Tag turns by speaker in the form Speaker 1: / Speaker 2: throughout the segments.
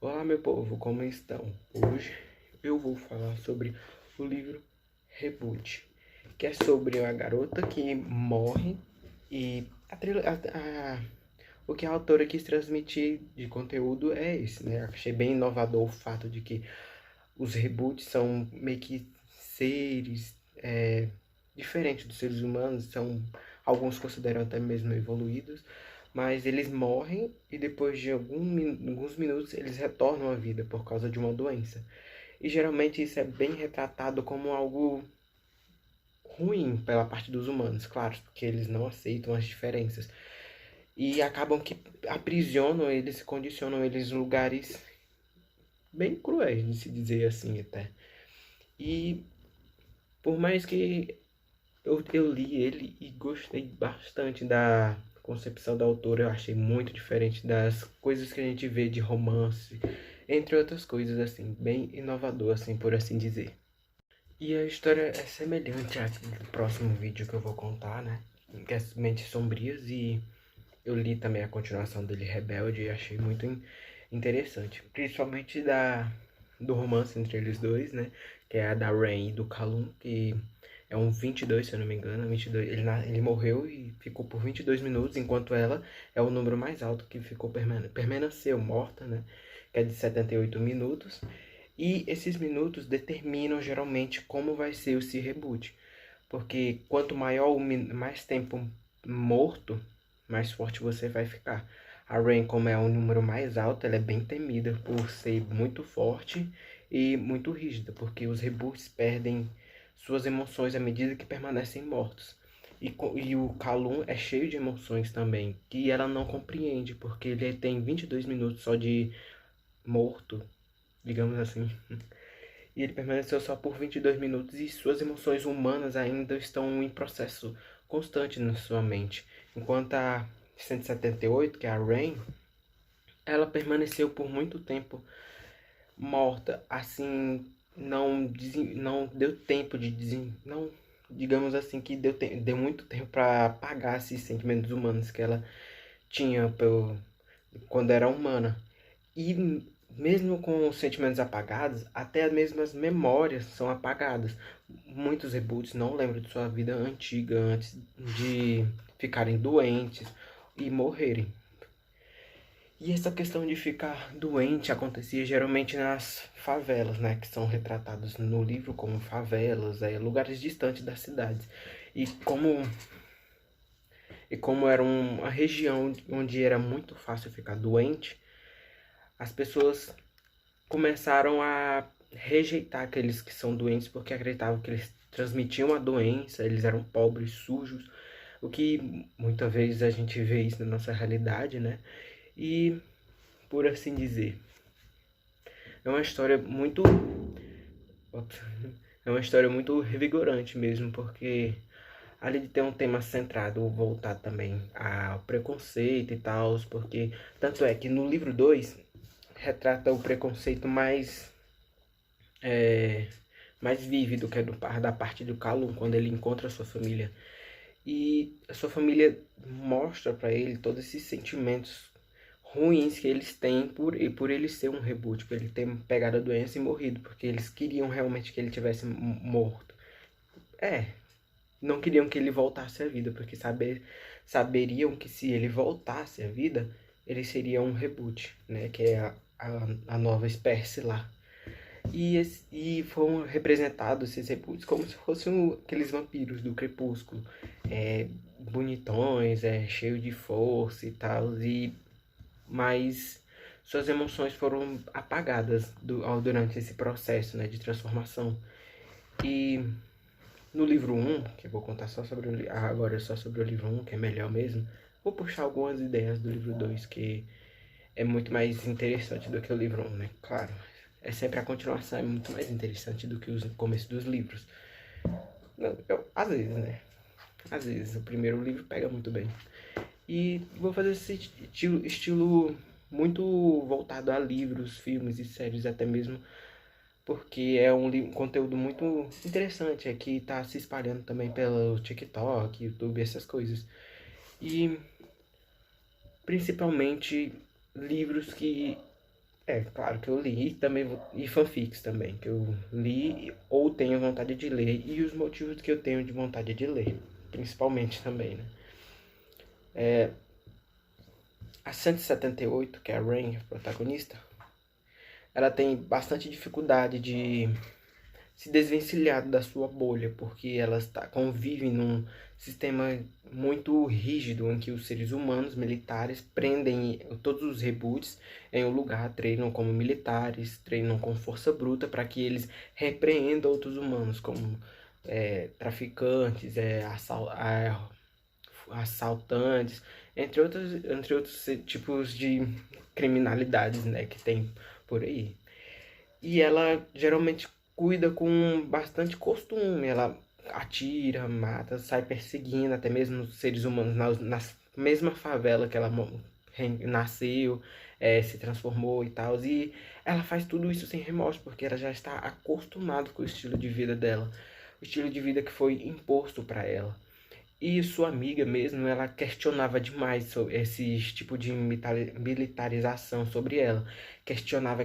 Speaker 1: Olá, meu povo, como estão? Hoje eu vou falar sobre o livro Reboot, que é sobre uma garota que morre e o que a autora quis transmitir de conteúdo é esse, né? Achei bem inovador o fato de que os reboots são meio que seres diferentes dos seres humanos, são alguns consideram até mesmo evoluídos, mas eles morrem e depois de alguns minutos eles retornam à vida por causa de uma doença. E geralmente isso é bem retratado como algo ruim pela parte dos humanos, claro, porque eles não aceitam as diferenças. E acabam que aprisionam eles, condicionam eles em lugares bem cruéis, de se dizer assim até. E por mais que eu li ele e gostei bastante da concepção da autora, eu achei muito diferente das coisas que a gente vê de romance, entre outras coisas, assim, bem inovador, assim, por assim dizer. E a história é semelhante ao próximo vídeo que eu vou contar, né? Que é Mentes Sombrias, e eu li também a continuação dele, Rebelde, e achei muito interessante. Principalmente do romance entre eles dois, né? Que é a da Rain e do Calum, que é um 22, se eu não me engano. 22, ele morreu e ficou por 22 minutos, enquanto ela é o número mais alto que ficou permaneceu morta, né? Que é de 78 minutos. E esses minutos determinam geralmente como vai ser o se reboot. Porque quanto maior mais tempo morto, mais forte você vai ficar. A Rain, como é um número mais alto, ela é bem temida por ser muito forte e muito rígida, porque os reboots perdem suas emoções à medida que permanecem mortos. E o Calum é cheio de emoções também, que ela não compreende, porque ele tem 22 minutos só de morto, digamos assim. E ele permaneceu só por 22 minutos e suas emoções humanas ainda estão em processo constante na sua mente. Enquanto a 178, que é a Rain, ela permaneceu por muito tempo morta, assim, não deu tempo não, digamos assim, que deu muito tempo para apagar esses sentimentos humanos que ela tinha quando era humana. E mesmo com os sentimentos apagados, até mesmo as memórias são apagadas. Muitos reboots não lembram de sua vida antiga antes de ficarem doentes e morrerem. E essa questão de ficar doente acontecia geralmente nas favelas, né? Que são retratados no livro como favelas, lugares distantes das cidades. E como era uma região onde era muito fácil ficar doente, as pessoas começaram a rejeitar aqueles que são doentes porque acreditavam que eles transmitiam a doença, eles eram pobres, sujos, o que muitas vezes a gente vê isso na nossa realidade, né? E, por assim dizer, é uma história muito. É uma história muito revigorante mesmo, porque além de ter um tema centrado, voltado também ao preconceito e tal, porque tanto é que no livro 2 retrata o preconceito é, mais vívido, que é da parte do Calum, quando ele encontra a sua família. E a sua família mostra para ele todos esses sentimentos ruins que eles têm por ele ser um reboot, por ele ter pegado a doença e morrido, porque eles queriam realmente que ele tivesse morto. É, não queriam que ele voltasse à vida, porque saberiam que se ele voltasse à vida, ele seria um reboot, né? Que é a nova espécie lá. E foram representados esses reboots como se fossem aqueles vampiros do Crepúsculo. Bonitões, cheio de força e tal. Mas suas emoções foram apagadas durante esse processo, né, de transformação. E no livro um, que eu vou contar agora só sobre o livro um, que é melhor mesmo, vou puxar algumas ideias do livro 2 que é muito mais interessante do que o livro um, né? Claro, é sempre a continuação, é muito mais interessante do que o começo dos livros. Não, às vezes, né? Às vezes, o primeiro livro pega muito bem. E vou fazer esse estilo muito voltado a livros, filmes e séries até mesmo, porque é um conteúdo muito interessante, que está se espalhando também pelo TikTok, YouTube, essas coisas. E principalmente livros que É, claro que eu li e também e fanfics também, que eu li ou tenho vontade de ler e os motivos que eu tenho de vontade de ler, principalmente também, né? A 178, que é a Rain, a protagonista, ela tem bastante dificuldade de se desvencilhar da sua bolha, porque ela convive num sistema muito rígido em que os seres humanos militares prendem todos os reboots em um lugar, treinam como militares, treinam com força bruta para que eles repreendam outros humanos, como traficantes, assaltantes, entre outros tipos de criminalidades, né, que tem por aí. E ela geralmente cuida com bastante costume. Ela atira, mata, sai perseguindo até mesmo os seres humanos na mesma favela que ela nasceu, se transformou e tal. E ela faz tudo isso sem remorso, porque ela já está acostumada com o estilo de vida dela. O estilo de vida que foi imposto para ela. E sua amiga mesmo, ela questionava demais sobre esse tipo de militarização sobre ela. Questionava,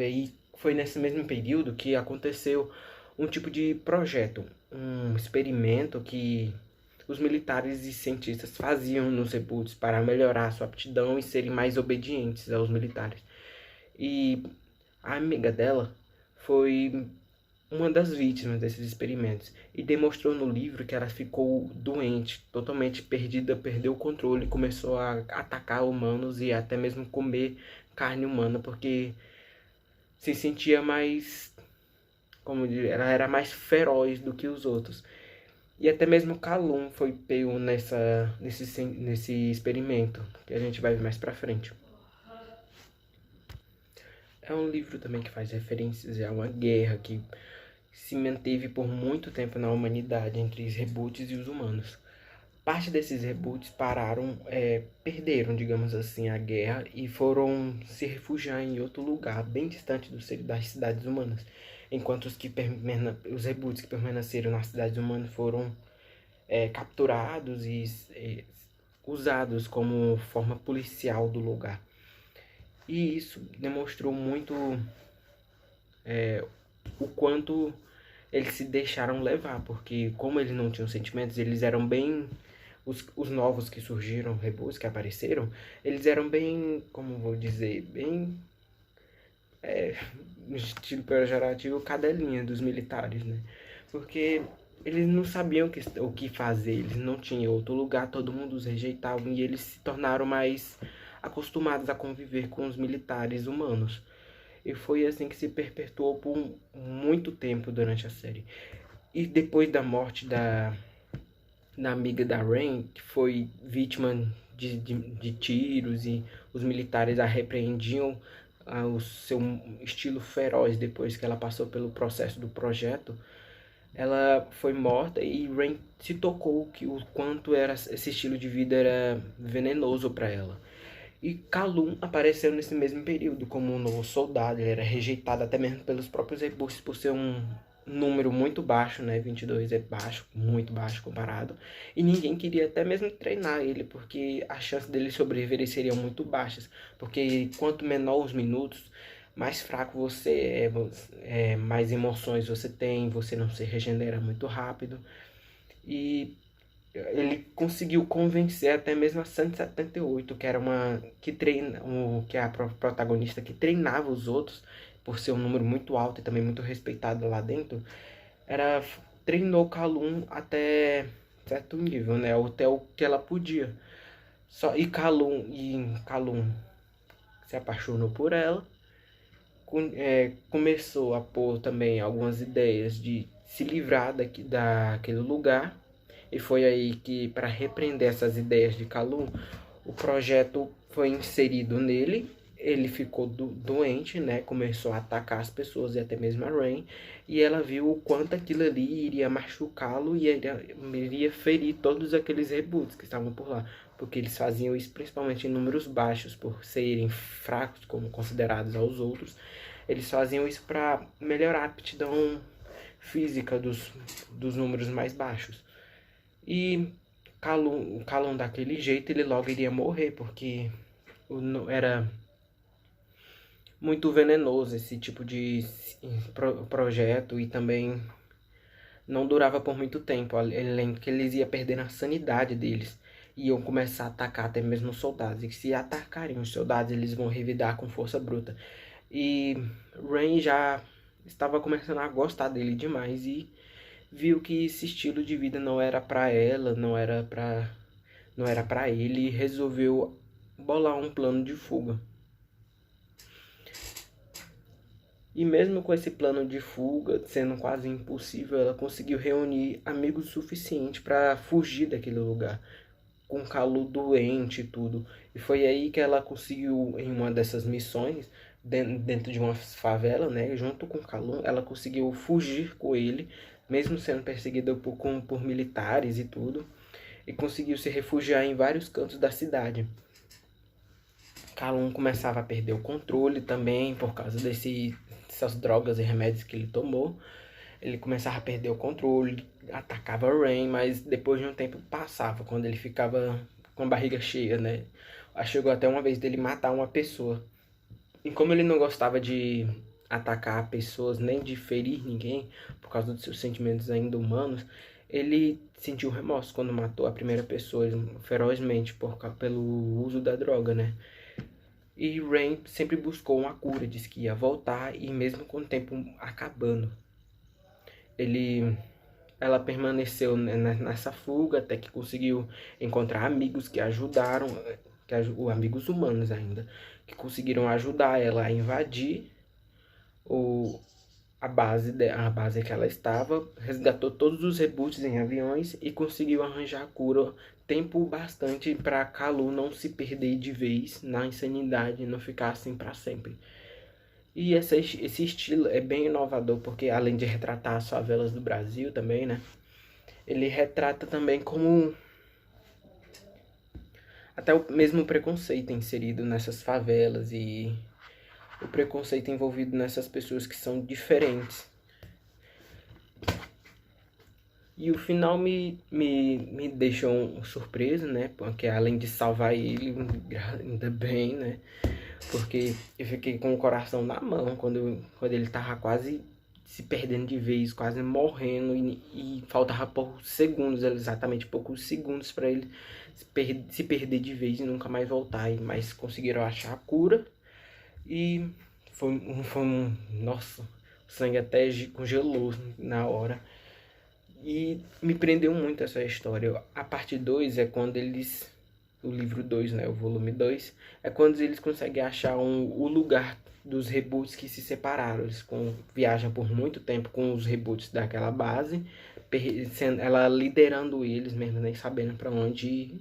Speaker 1: e foi nesse mesmo período que aconteceu um tipo de projeto, um experimento que os militares e cientistas faziam nos reboots para melhorar sua aptidão e serem mais obedientes aos militares. E a amiga dela foi uma das vítimas desses experimentos e demonstrou no livro que ela ficou doente, totalmente perdida, perdeu o controle, começou a atacar humanos e até mesmo comer carne humana porque se sentia mais, como dizer, ela era mais feroz do que os outros. E até mesmo Calum foi pego nesse experimento, que a gente vai ver mais pra frente. É um livro também que faz referências a uma guerra que se manteve por muito tempo na humanidade entre os reboots e os humanos. Parte desses reboots perderam, digamos assim, a guerra e foram se refugiar em outro lugar, bem distante das cidades humanas. Enquanto os reboots que permaneceram nas cidades humanas foram capturados e usados como forma policial do lugar. E isso demonstrou muito o quanto eles se deixaram levar, porque como eles não tinham sentimentos, eles eram bem... Os novos que surgiram, reboots que apareceram, eles eram bem, como vou dizer, bem no estilo pejorativo, cadelinha dos militares, né? Porque eles não sabiam o que fazer, eles não tinham outro lugar, todo mundo os rejeitava e eles se tornaram mais acostumados a conviver com os militares humanos. E foi assim que se perpetuou por muito tempo durante a série. E depois da morte da amiga da Rain, que foi vítima de tiros e os militares a repreendiam o seu estilo feroz depois que ela passou pelo processo do projeto, ela foi morta e Rain se tocou que o quanto era esse estilo de vida era venenoso para ela. E Calum apareceu nesse mesmo período como um novo soldado. Ele era rejeitado até mesmo pelos próprios reboots por ser um número muito baixo, né? 22 é baixo, muito baixo comparado. E ninguém queria até mesmo treinar ele, porque as chances dele sobreviver seriam muito baixas. Porque quanto menor os minutos, mais fraco você mais emoções você tem, você não se regenera muito rápido. E ele conseguiu convencer até mesmo a 178, que era que é a protagonista que treinava os outros por ser um número muito alto e também muito respeitado lá dentro, era treinou Calum até certo nível, né? Até o que ela podia. Calum se apaixonou por ela, começou a pôr também algumas ideias de se livrar daquele lugar. E foi aí que, para repreender essas ideias de Calum, o projeto foi inserido nele. Ele ficou doente, né? Começou a atacar as pessoas e até mesmo a Rain. E ela viu o quanto aquilo ali iria machucá-lo e iria ferir todos aqueles reboots que estavam por lá. Porque eles faziam isso principalmente em números baixos, por serem fracos como considerados aos outros. Eles faziam isso para melhorar a aptidão física dos números mais baixos. E Calum daquele jeito, ele logo iria morrer, porque era muito venenoso esse tipo de projeto, e também não durava por muito tempo. Eu lembro que eles iam perdendo a sanidade deles. Iam começar a atacar até mesmo os soldados. E se atacarem os soldados, eles vão revidar com força bruta. E Rain já estava começando a gostar dele demais e viu que esse estilo de vida não era para ela, não era para ele, e resolveu bolar um plano de fuga. E mesmo com esse plano de fuga sendo quase impossível, ela conseguiu reunir amigos suficientes para fugir daquele lugar, com Kalu doente e tudo. E foi aí que ela conseguiu, em uma dessas missões, dentro de uma favela, né, junto com Kalu, ela conseguiu fugir com ele, mesmo sendo perseguida por militares e tudo, e conseguiu se refugiar em vários cantos da cidade. Calum começava a perder o controle também por causa dessas drogas e remédios que ele tomou. Ele começava a perder o controle, atacava Rain, mas depois de um tempo passava, quando ele ficava com a barriga cheia, né? Chegou até uma vez dele matar uma pessoa. E como ele não gostava de atacar pessoas, nem de ferir ninguém, por causa dos seus sentimentos ainda humanos, ele sentiu remorso quando matou a primeira pessoa ferozmente pelo uso da droga, né? E Rain sempre buscou uma cura, disse que ia voltar, e mesmo com o tempo acabando, ela permaneceu nessa fuga até que conseguiu encontrar amigos que ajudaram, amigos humanos ainda, que conseguiram ajudar ela a invadir a base que ela estava, resgatou todos os reboots em aviões e conseguiu arranjar a cura, tempo bastante para Kalu não se perder de vez na insanidade e não ficar assim para sempre. E esse estilo é bem inovador, porque além de retratar as favelas do Brasil também, né, ele retrata também como até o mesmo preconceito inserido nessas favelas e o preconceito envolvido nessas pessoas que são diferentes. E o final me deixou surpreso, né? Porque além de salvar ele, ainda bem, né? Porque eu fiquei com o coração na mão quando ele tava quase se perdendo de vez, quase morrendo, e faltava poucos segundos, exatamente poucos segundos para ele se perder de vez e nunca mais voltar. Mas conseguiram achar a cura e nossa, o sangue até congelou na hora. E me prendeu muito essa história. A parte 2 é quando eles... O livro 2, né? O volume 2. É quando eles conseguem achar o lugar dos reboots que se separaram. Eles viajam por muito tempo com os reboots daquela base. Ela liderando eles, mesmo nem sabendo para onde ir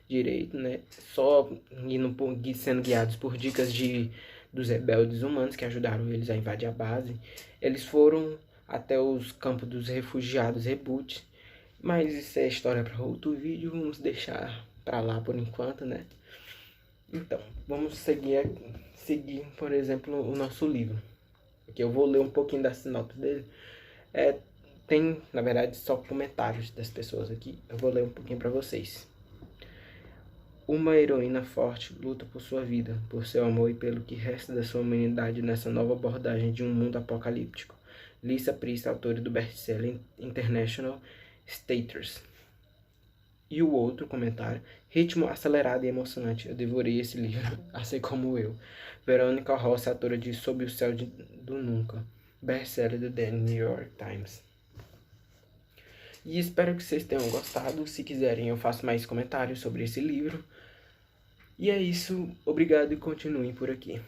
Speaker 1: direito, né? Só sendo guiados por dicas dos rebeldes humanos que ajudaram eles a invadir a base. Eles foram até os campos dos refugiados reboot. Mas isso é história para outro vídeo, vamos deixar para lá por enquanto, né? Então, vamos seguir, por exemplo, o nosso livro. Aqui eu vou ler um pouquinho da sinopse dele. Tem, na verdade, só comentários das pessoas aqui. Eu vou ler um pouquinho para vocês. Uma heroína forte luta por sua vida, por seu amor e pelo que resta da sua humanidade nessa nova abordagem de um mundo apocalíptico. Lisa Priest, autora do best-seller International Staters. E o outro comentário: ritmo acelerado e emocionante. Eu devorei esse livro, assim como eu. Verônica Rossi, autora de Sob o Céu do Nunca, best-seller do The New York Times. E espero que vocês tenham gostado. Se quiserem, eu faço mais comentários sobre esse livro. E é isso. Obrigado e continuem por aqui.